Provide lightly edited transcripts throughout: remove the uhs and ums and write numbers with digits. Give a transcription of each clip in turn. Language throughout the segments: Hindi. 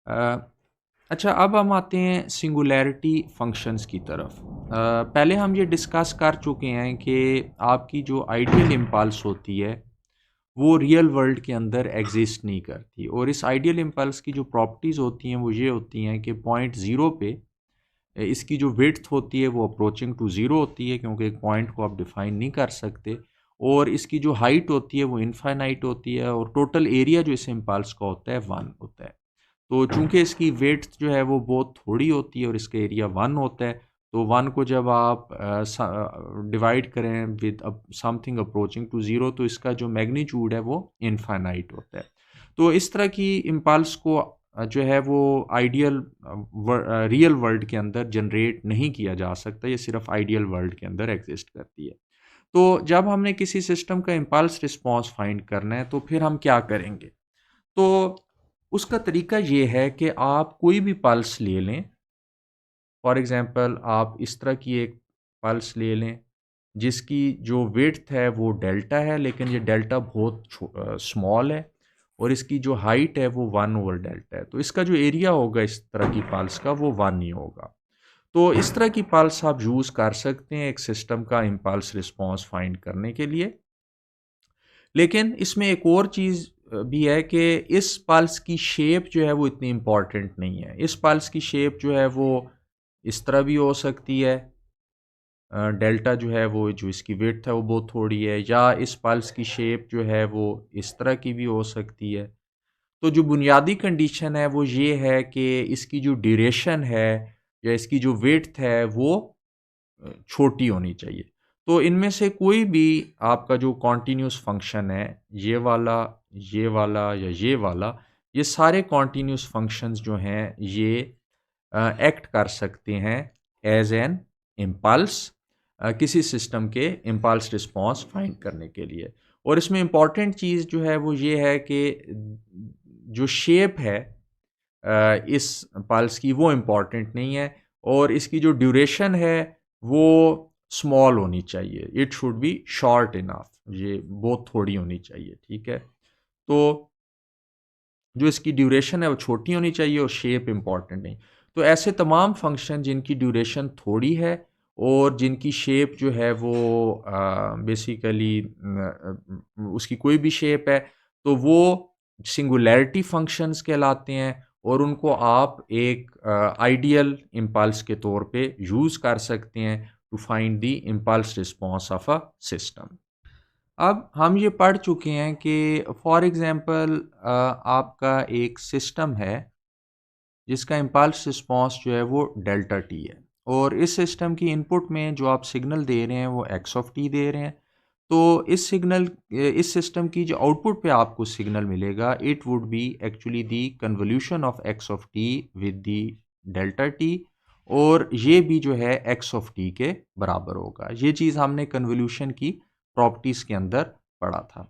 अ, अच्छा, अब हम आते हैं सिंगुलैरिटी फंक्शंस की तरफ। पहले हम ये डिस्कस कर चुके हैं कि आपकी जो आइडियल इम्पल्स होती है वो रियल वर्ल्ड के अंदर एग्जिस्ट नहीं करती, और इस आइडियल इम्पल्स की जो प्रॉपर्टीज़ होती हैं वो ये होती हैं कि पॉइंट ज़ीरो पे इसकी जो विड्थ होती है वो अप्रोचिंग टू ज़ीरो होती है, क्योंकि एक पॉइंट को आप डिफाइन नहीं कर सकते। और इसकी जो हाइट होती है वो इनफाइनाइट होती है, और टोटल एरिया जो इस इम्पल्स का होता है वन होता है। तो चूंकि इसकी वेट जो है वो बहुत थोड़ी होती है और इसका एरिया वन होता है, तो वन को जब आप डिवाइड करें with something approaching to zero, तो इसका जो मैग्नीट्यूड है वो इनफाइनाइट होता है। तो इस तरह की इम्पल्स को जो है वो आइडियल रियल वर्ल्ड के अंदर जनरेट नहीं किया जा सकता, ये सिर्फ आइडियल वर्ल्ड के अंदर एग्जिस्ट करती है। तो जब हमने किसी सिस्टम का इम्पल्स रिस्पॉन्स फाइंड करना है तो फिर हम क्या करेंगे? तो उसका तरीका ये है कि आप कोई भी पल्स ले लें। फॉर एग्जांपल आप इस तरह की एक पल्स ले लें जिसकी जो विड्थ है वो डेल्टा है, लेकिन ये डेल्टा बहुत स्मॉल है, और इसकी जो हाइट है वो वन ओवर डेल्टा है। तो इसका जो एरिया होगा इस तरह की पल्स का वो वन ही होगा। तो इस तरह की पल्स आप यूज़ कर सकते हैं एक सिस्टम का इम्पल्स रिस्पॉन्स फाइंड करने के लिए। लेकिन इसमें एक और चीज़ भी है कि इस पल्स की शेप जो है वो इतनी इम्पॉर्टेंट नहीं है। इस पल्स की शेप जो है वो इस तरह भी हो सकती है, डेल्टा जो है वो जो इसकी विड्थ है वो बहुत थोड़ी है, या इस पल्स की शेप जो है वो इस तरह की भी हो सकती है। तो जो बुनियादी कंडीशन है वो ये है कि इसकी जो ड्यूरेशन है या इसकी जो विड्थ है वो छोटी होनी चाहिए। तो इनमें से कोई भी आपका जो कॉन्टिन्यूस फंक्शन है, ये वाला या ये वाला, ये सारे कॉन्टिन्यूस फंक्शंस जो हैं ये एक्ट कर सकते हैं एज एन इम्पल्स किसी सिस्टम के इम्पल्स रिस्पॉन्स फाइंड करने के लिए। और इसमें इम्पॉर्टेंट चीज़ जो है वो ये है कि जो शेप है इस पल्स की वो इम्पॉर्टेंट नहीं है, और इसकी जो ड्यूरेशन है वो स्मॉल होनी चाहिए। It should be short enough, ये बहुत थोड़ी होनी चाहिए, ठीक है। तो जो इसकी ड्यूरेशन है वो छोटी होनी चाहिए और शेप इम्पॉर्टेंट नहीं। तो ऐसे तमाम फंक्शन जिनकी ड्यूरेशन थोड़ी है और जिनकी शेप जो है वो बेसिकली उसकी कोई भी शेप है, तो वो सिंगुलैरिटी फंक्शंस कहलाते हैं, और उनको आप एक आइडियल इम्पल्स के तौर पे यूज़ कर सकते हैं to find the impulse response of a system. अब हम ये पढ़ चुके हैं कि फॉर एग्जांपल आपका एक सिस्टम है जिसका इम्पल्स रिस्पॉन्स जो है वो डेल्टा टी है, और इस सिस्टम की इनपुट में जो आप सिग्नल दे रहे हैं वो एक्स ऑफ टी दे रहे हैं। तो इस सिस्टम की जो आउटपुट पे आपको सिग्नल मिलेगा it would B actually the convolution of x of t with the delta T, और ये भी जो है एक्स ऑफ टी के बराबर होगा। ये चीज़ हमने कन्वोल्यूशन की प्रॉपर्टीज़ के अंदर पढ़ा था।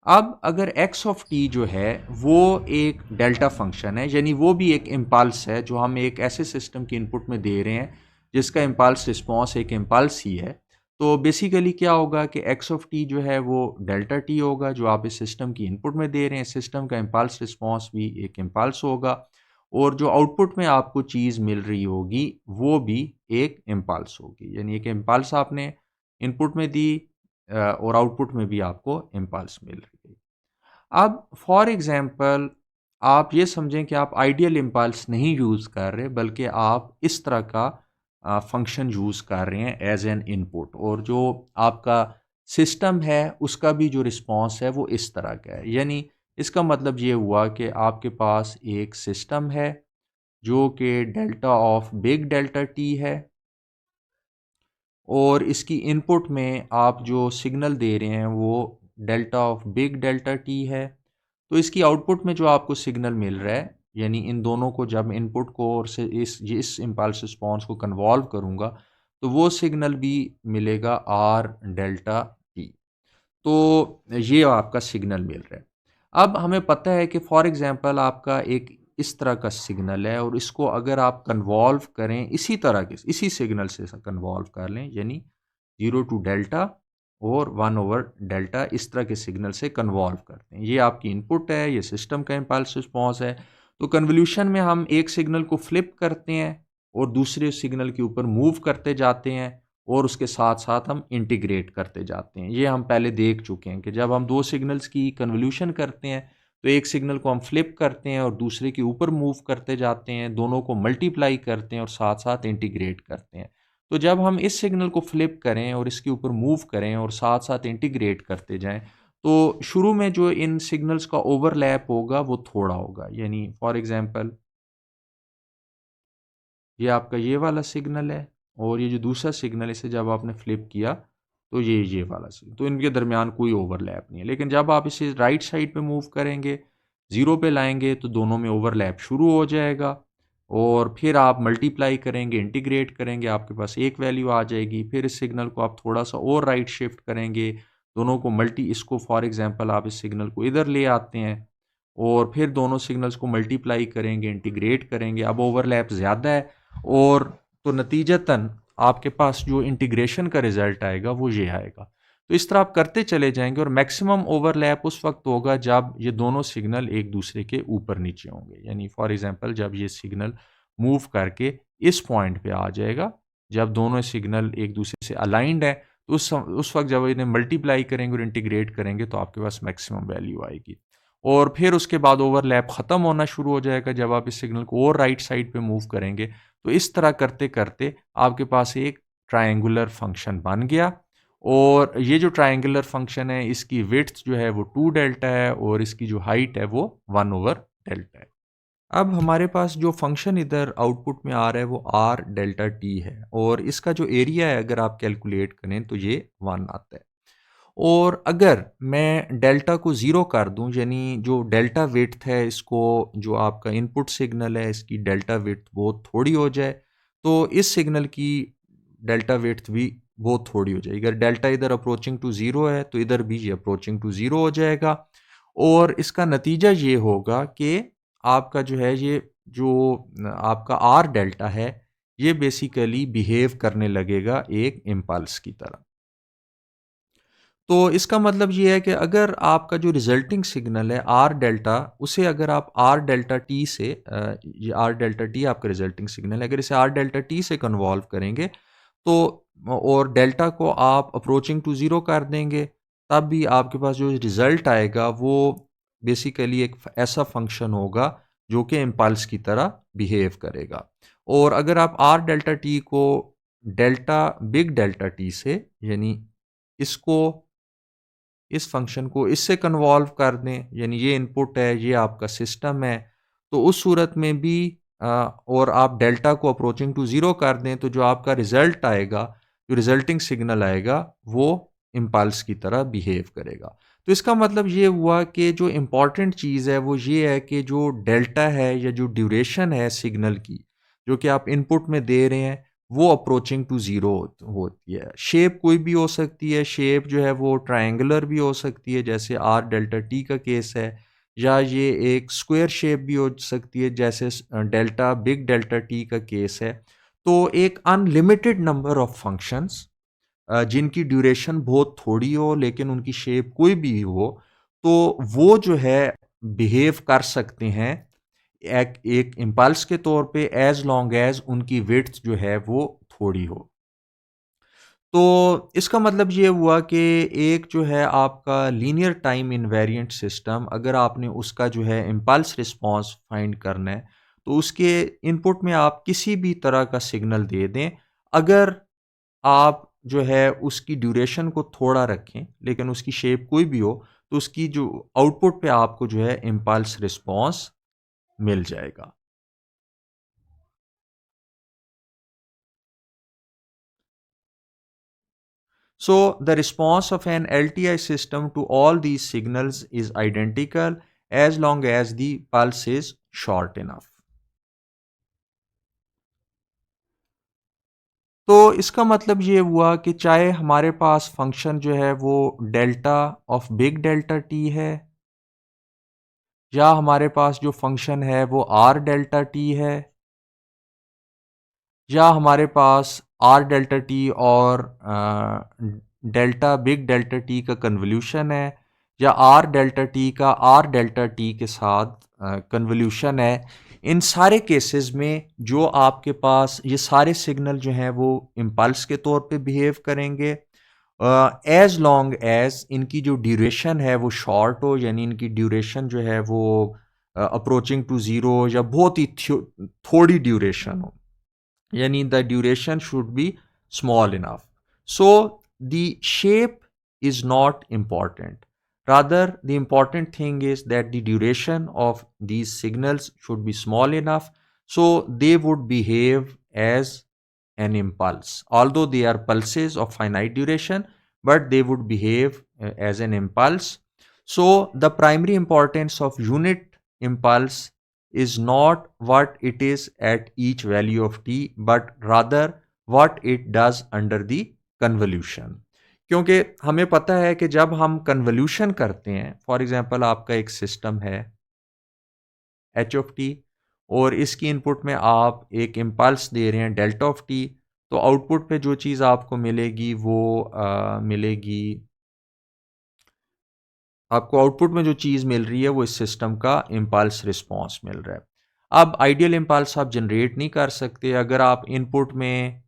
अब अगर एक्स ऑफ टी जो है वो एक डेल्टा फंक्शन है, यानी वो भी एक इम्पल्स है जो हम एक ऐसे सिस्टम की इनपुट में दे रहे हैं जिसका इम्पल्स रिस्पॉन्स एक इम्पल्स ही है। तो बेसिकली क्या होगा कि एक्स ऑफ टी जो है वो डेल्टा टी होगा जो आप इस सिस्टम की इनपुट में दे रहे हैं। सिस्टम का इम्पल्स रिस्पॉन्स भी एक इम्पल्स होगा, और जो आउटपुट में आपको चीज़ मिल रही होगी वो भी एक इम्पल्स होगी, यानी एक इम्पल्स आपने इनपुट में दी और आउटपुट में भी आपको इम्पल्स मिल रही है। अब फॉर एग्जांपल आप ये समझें कि आप आइडियल इम्पल्स नहीं यूज़ कर रहे, बल्कि आप इस तरह का फंक्शन यूज़ कर रहे हैं एज एन इनपुट, और जो आपका सिस्टम है उसका भी जो रिस्पॉन्स है वो इस तरह का है। यानी इसका मतलब ये हुआ कि आपके पास एक सिस्टम है जो कि delta of big delta T है, और इसकी इनपुट में आप जो सिग्नल दे रहे हैं वो delta of big delta T है। तो इसकी आउटपुट में जो आपको सिग्नल मिल रहा है, यानी इन दोनों को जब इनपुट को और से इस इम्पल्स रिस्पॉन्स को कन्वॉल्व करूँगा तो वो सिग्नल भी मिलेगा आर डेल्टा टी। तो ये आपका सिग्नल मिल रहा है। अब हमें पता है कि फॉर एग्जांपल आपका एक इस तरह का सिग्नल है, और इसको अगर आप कन्वॉल्व करें इसी तरह के इसी सिग्नल से कन्वॉल्व कर लें, यानी ज़ीरो टू डेल्टा और वन ओवर डेल्टा, इस तरह के सिग्नल से कन्वॉल्व करते हैं। ये आपकी इनपुट है, ये सिस्टम का इम्पल्स रिस्पॉन्स है। तो कन्वोल्यूशन में हम एक सिग्नल को फ्लिप करते हैं और दूसरे सिग्नल के ऊपर मूव करते जाते हैं और उसके साथ साथ हम इंटीग्रेट करते जाते हैं। ये हम पहले देख चुके हैं कि जब हम दो सिग्नल्स की कन्वोल्यूशन करते हैं तो एक सिग्नल को हम फ्लिप करते हैं और दूसरे के ऊपर मूव करते जाते हैं, दोनों को मल्टीप्लाई करते हैं और साथ साथ इंटीग्रेट करते हैं। तो जब हम इस सिग्नल को फ्लिप करें और इसके ऊपर मूव करें और साथ साथ इंटीग्रेट करते जाएं, तो शुरू में जो इन सिग्नल्स का ओवरलैप होगा वो थोड़ा होगा। यानी फॉर एग्जांपल ये आपका ये वाला सिग्नल है और ये जो दूसरा सिग्नल है इसे जब आपने फ्लिप किया तो ये वाला सिग्नल, तो इनके दरमियान कोई ओवरलैप नहीं है। लेकिन जब आप इसे राइट साइड पे मूव करेंगे, ज़ीरो पे लाएंगे, तो दोनों में ओवरलैप शुरू हो जाएगा और फिर आप मल्टीप्लाई करेंगे, इंटीग्रेट करेंगे, आपके पास एक वैल्यू आ जाएगी। फिर इस सिग्नल को आप थोड़ा सा और राइट शिफ्ट करेंगे, दोनों को इसको फॉर एग्जांपल आप इस सिग्नल को इधर ले आते हैं और फिर दोनों सिग्नल्स को मल्टीप्लाई करेंगे, इंटीग्रेट करेंगे। अब ओवरलैप ज़्यादा है और तो नतीजतन आपके पास जो इंटीग्रेशन का रिजल्ट आएगा वो ये आएगा। तो इस तरह आप करते चले जाएंगे और मैक्सिमम ओवरलैप उस वक्त होगा जब ये दोनों सिग्नल एक दूसरे के ऊपर नीचे होंगे। यानी फॉर एग्जांपल जब ये सिग्नल मूव करके इस पॉइंट पे आ जाएगा, जब दोनों सिग्नल एक दूसरे से अलाइंड है, तो उस वक्त जब इन्हें मल्टीप्लाई करेंगे और इंटीग्रेट करेंगे तो आपके पास मैक्सिमम वैल्यू आएगी। और फिर उसके बाद ओवरलैप ख़त्म होना शुरू हो जाएगा जब आप इस सिग्नल को और राइट साइड पे मूव करेंगे। तो इस तरह करते करते आपके पास एक ट्रायंगुलर फंक्शन बन गया और ये जो ट्रायंगुलर फंक्शन है इसकी विड्थ जो है वो 2 डेल्टा है और इसकी जो हाइट है वो 1 ओवर डेल्टा है। अब हमारे पास जो फंक्शन इधर आउटपुट में आ रहा है वो आर डेल्टा टी है और इसका जो एरिया है अगर आप कैलकुलेट करें तो ये 1 आता है। और अगर मैं डेल्टा को ज़ीरो कर दूं, यानी जो डेल्टा विड्थ है इसको, जो आपका इनपुट सिग्नल है इसकी डेल्टा विड्थ बहुत थोड़ी हो जाए, तो इस सिग्नल की डेल्टा विड्थ भी बहुत थोड़ी हो जाएगी। अगर डेल्टा इधर अप्रोचिंग टू ज़ीरो है तो इधर भी ये अप्रोचिंग टू ज़ीरो हो जाएगा और इसका नतीजा ये होगा कि आपका जो है ये जो आपका आर डेल्टा है ये बेसिकली बिहेव करने लगेगा एक इम्पल्स की तरह। तो इसका मतलब ये है कि अगर आपका जो रिजल्टिंग सिग्नल है आर डेल्टा, उसे अगर आप आर डेल्टा टी से ये आर डेल्टा टी आपका रिजल्टिंग सिग्नल है, अगर इसे आर डेल्टा टी से कन्वॉल्व करेंगे तो और डेल्टा को आप अप्रोचिंग टू ज़ीरो कर देंगे, तब भी आपके पास जो रिज़ल्ट आएगा वो बेसिकली एक ऐसा फंक्शन होगा जो कि इम्पल्स की तरह बिहेव करेगा। और अगर आप आर डेल्टा टी को डेल्टा बिग डेल्टा टी से, यानी इसको इस फंक्शन को इससे कन्वॉल्व कर दें, यानी ये इनपुट है ये आपका सिस्टम है, तो उस सूरत में भी और आप डेल्टा को अप्रोचिंग टू ज़ीरो कर दें तो जो आपका रिजल्ट आएगा, जो रिजल्टिंग सिग्नल आएगा वो इम्पल्स की तरह बिहेव करेगा। तो इसका मतलब ये हुआ कि जो इम्पॉर्टेंट चीज़ है वो ये है कि जो डेल्टा है या जो ड्यूरेशन है सिग्नल की जो कि आप इनपुट में दे रहे हैं वो अप्रोचिंग टू ज़ीरो होती है। शेप कोई भी हो सकती है, शेप जो है वो ट्रायंगुलर भी हो सकती है जैसे आर डेल्टा टी का केस है, या ये एक स्क्वायर शेप भी हो सकती है जैसे डेल्टा बिग डेल्टा टी का केस है। तो एक अनलिमिटेड नंबर ऑफ फंक्शंस जिनकी ड्यूरेशन बहुत थोड़ी हो लेकिन उनकी शेप कोई भी हो, तो वो जो है बिहेव कर सकते हैं एक इम्पल्स के तौर पे एज लॉन्ग एज उनकी विड्थ जो है वो थोड़ी हो। तो इसका मतलब ये हुआ कि एक जो है आपका लीनियर टाइम इनवेरिएंट सिस्टम, अगर आपने उसका जो है इम्पल्स रिस्पॉन्स फाइंड करना है तो उसके इनपुट में आप किसी भी तरह का सिग्नल दे दें, अगर आप जो है उसकी ड्यूरेशन को थोड़ा रखें लेकिन उसकी शेप कोई भी हो, तो उसकी जो आउटपुट पे आपको जो है इम्पल्स रिस्पॉन्स मिल जाएगा। So the response of an LTI system to all these signals is identical as long as the pulse is short enough. तो इसका मतलब ये हुआ कि चाहे हमारे पास फंक्शन जो है वो delta of big delta T है, या हमारे पास जो फंक्शन है वो आर डेल्टा टी है, या हमारे पास आर डेल्टा टी और डेल्टा बिग डेल्टा टी का कन्वोल्यूशन है, या आर डेल्टा टी का आर डेल्टा टी के साथ कन्वोल्यूशन है, इन सारे केसेस में जो आपके पास ये सारे सिग्नल जो हैं वो इम्पल्स के तौर पे बिहेव करेंगे एज लॉन्ग एज इनकी जो ड्यूरेशन है वो शॉर्ट हो, यानी इनकी ड्यूरेशन जो है वो अप्रोचिंग टू ज़ीरो या बहुत ही थोड़ी ड्यूरेशन हो, yani the duration should be small enough. So the shape is not important, rather the important thing is that the duration of these signals should be small enough so they would behave as an impulse, although they are pulses of finite duration, but they would behave as an impulse. So the primary importance of unit impulse is not what it is at each value of t, but rather what it does under the convolution. क्योंकि हमें पता है कि जब हम कन्वोल्यूशन करते हैं, फॉर एग्जांपल आपका एक सिस्टम है एच ऑफ टी और इसकी इनपुट में आप एक इम्पल्स दे रहे हैं डेल्टा ऑफ टी, तो आउटपुट पे जो चीज़ आपको मिलेगी वो मिलेगी, आपको आउटपुट में जो चीज़ मिल रही है वो इस सिस्टम का इम्पल्स रिस्पॉन्स मिल रहा है। अब आइडियल इम्पल्स आप जनरेट नहीं कर सकते अगर आप इनपुट में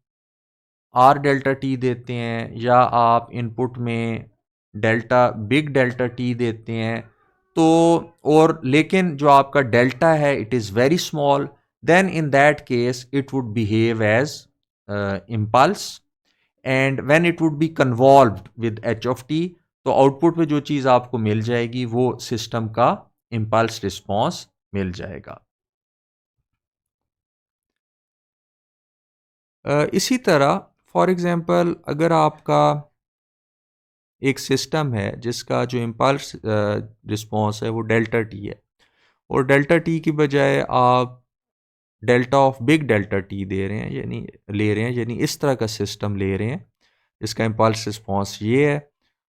आर डेल्टा टी देते हैं या आप इनपुट में डेल्टा बिग डेल्टा टी देते हैं, तो और लेकिन जो आपका डेल्टा है it is very small, then in that case it would behave as impulse and when it would be convolved with h of t, तो आउटपुट पे जो चीज़ आपको मिल जाएगी वो सिस्टम का इम्पल्स रिस्पॉन्स मिल जाएगा। इसी तरह फॉर एग्जांपल अगर आपका एक सिस्टम है जिसका जो इम्पल्स रिस्पॉन्स है वो डेल्टा टी है और डेल्टा टी की बजाय आप delta of big delta t दे रहे हैं, यानी ले रहे हैं, यानी इस तरह का सिस्टम ले रहे हैं इसका इम्पल्स रिस्पॉन्स ये है,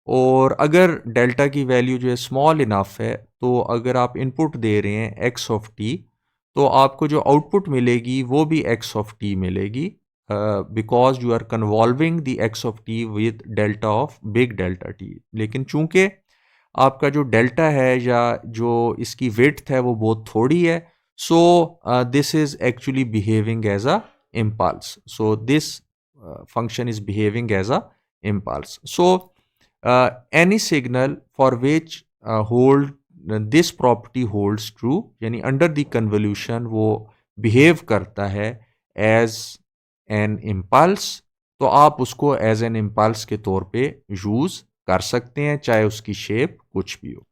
और अगर डेल्टा की वैल्यू जो है स्मॉल इनफ है तो अगर आप इनपुट दे रहे हैं एक्स ऑफ टी तो आपको जो आउटपुट मिलेगी वो भी एक्स ऑफ टी मिलेगी, because you are convolving the x of t with delta of big delta t. लेकिन चूंकि आपका जो डेल्टा है या जो इसकी विड्थ है वो बहुत थोड़ी है, so this is actually behaving as a impulse, so this function is behaving as a impulse. So any signal for which hold this property holds true, यानी under the convolution वो behave करता है as an impulse, तो आप उसको as an impulse के तौर पे यूज कर सकते हैं चाहे उसकी शेप कुछ भी हो।